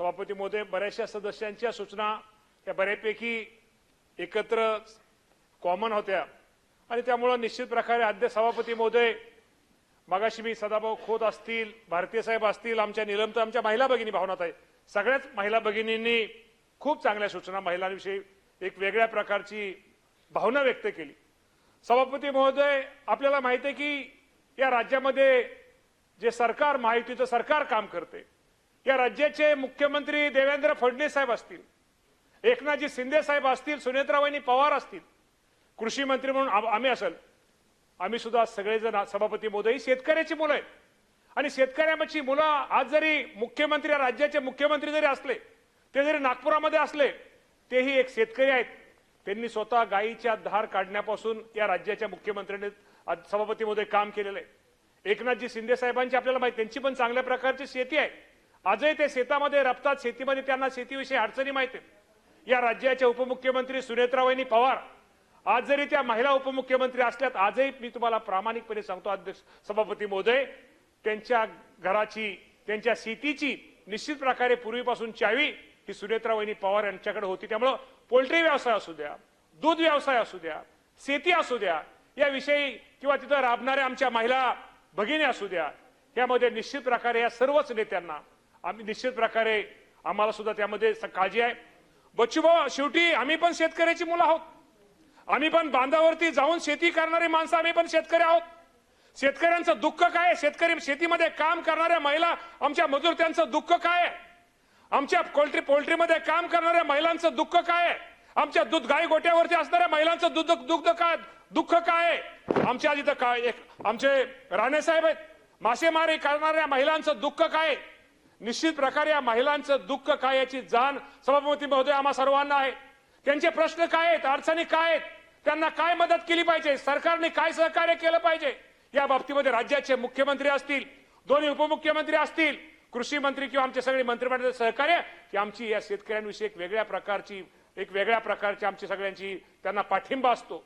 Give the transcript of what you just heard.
सभापती महोदय, बऱ्याचशा सदस्यांच्या सूचना या बऱ्यापैकी एकत्र कॉमन होत्या आणि त्यामुळे निश्चित प्रकारे अध्यक्ष सभापती महोदय, मगाशी मी सदाभाऊ खोत असतील, भारतीय साहेब असतील, आमच्या निलंबत आमच्या महिला भगिनी भावनाताई, सगळ्याच महिला भगिनींनी खूप चांगल्या सूचना महिलांविषयी एक वेगळ्या प्रकारची भावना व्यक्त केली। सभापती महोदय, आपल्याला माहिती आहे की या राज्यामध्ये जे सरकार महायुतीचं सरकार काम करते, या राज्याचे मुख्यमंत्री देवेंद्र फडणवीस साहेब असतील, एकनाथजी शिंदे साहेब असतील, सुनेत्राबाई पवार असतील, कृषी मंत्री म्हणून आम्ही असेल, आम्ही सुद्धा सगळेजण सभापती महोदय शेतकऱ्याची मुलं आहेत आणि शेतकऱ्यांची मुलं आज जरी मुख्यमंत्री राज्याचे मुख्यमंत्री जरी असले, ते जरी नागपुरामध्ये असले, तेही एक शेतकरी आहेत। त्यांनी स्वतः गायीच्या धार काढण्यापासून या राज्याच्या मुख्यमंत्र्यांनी सभापती महोदय काम केलेलं आहे। एकनाथजी शिंदे साहेबांची आपल्याला माहिती, त्यांची पण चांगल्या प्रकारची शेती आहे, आजही ते शेतामध्ये रपतात, शेतीमध्ये त्यांना शेतीविषयी अडचणी माहिती आहेत। या राज्याचे उपमुख्यमंत्री सुनेत्राबाई पवार आज जरी त्या महिला उपमुख्यमंत्री असल्यात, आजही मी तुम्हाला प्रामाणिकपणे सांगतो अध्यक्ष सभापती महोदय, त्यांच्या घराची त्यांच्या शेतीची निश्चित प्रकारे पूर्वीपासून चावी ही सुनेत्राबाई पवार यांच्याकडे होती। त्यामुळे पोल्ट्री व्यवसाय असू द्या, दूध व्यवसाय असू द्या, शेती असू द्या, याविषयी किंवा तिथं राबणाऱ्या आमच्या महिला भगिनी असू द्या, यामध्ये निश्चित प्रकारे या सर्वच नेत्यांना आम्ही निश्चित प्रकारे आम्हाला सुद्धा त्यामध्ये काळजी आहे। बच्चूभाऊ, शेवटी आम्ही पण शेतकऱ्याची मुलं आहोत, आम्ही पण बांधावरती जाऊन शेती करणारी माणसं, आम्ही पण शेतकरी आहोत। शेतकऱ्यांचं दुःख काय, शेतकरी शेतीमध्ये काम करणाऱ्या महिला आमच्या मजूर त्यांचं दुःख काय, आमच्या पोल्ट्रीमध्ये काम करणाऱ्या महिलांचं दुःख काय, आमच्या दूध गाई गोट्यावरती असणाऱ्या महिलांचं दुःख काय, आमच्या इथं काय आमचे राणे साहेब आहेत, मासेमारी करणाऱ्या महिलांचं दुःख काय, निश्चित प्रकारे या महिलांचं दुःख काय याची जाण सभापती महोदय आम्हा सर्वांना आहे। त्यांचे प्रश्न काय आहेत, अडचणी काय आहेत, त्यांना काय मदत केली पाहिजे, सरकारने काय सहकार्य केलं पाहिजे, या बाबतीमध्ये राज्याचे मुख्यमंत्री असतील, दोन्ही उपमुख्यमंत्री असतील, कृषी मंत्री किंवा आमचे सगळे मंत्रिमंडळाचे सहकार्य की आमची या शेतकऱ्यांविषयी एक वेगळ्या प्रकारची आमची सगळ्यांची त्यांना पाठिंबा असतो।